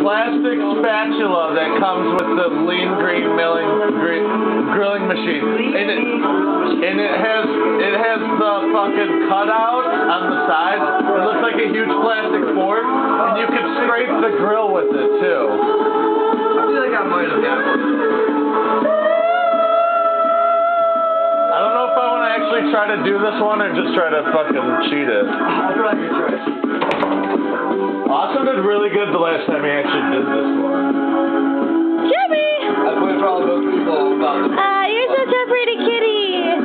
plastic spatula that comes with the lean green grilling machine, and it has the fucking cutout on the side. It looks like a huge plastic fork, and you can scrape the grill with it too. I feel like I might have got one. I don't know if I want to actually try to do this one or just try to fucking cheat it. I'll try to try. Austin did really good the last time he actually did this one. Jimmy! That's what all those people about it. You're such a pretty kitty.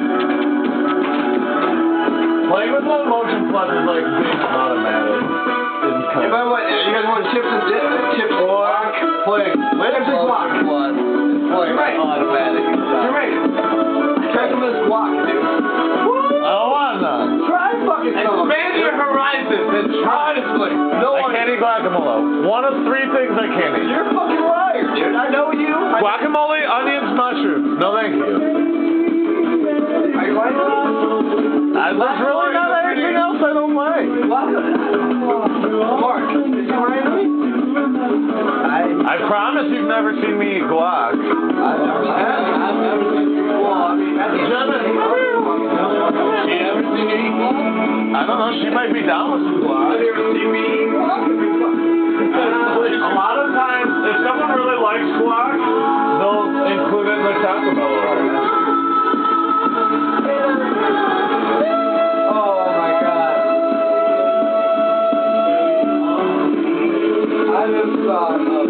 Playing with low motion plus is like being automatic. If I want, you guys want chips and dip? Chips and guac? Playing. Chips and guac. Plus. Playing automatic. Jermaine. Try some of this guac, dude. I don't want none. Try fucking some. Expand your horizons and try to Honestly, no I one. can't eat guacamole. One of three things I can't eat. You're a fucking liar, dude. I know you. Guacamole, onions, mushrooms. No, thank you. Are you lying? There's really not anything else I don't like. Mark, is he lying to me? I promise you've never seen me eat guac. I've never seen you guac. She ever seen you eat guac? I don't know. She might be down with some guac. Have you ever seen me eat guac? A lot of times, if someone really likes guac, they'll include it in their Taco Bell order. Oh my god. I just thought of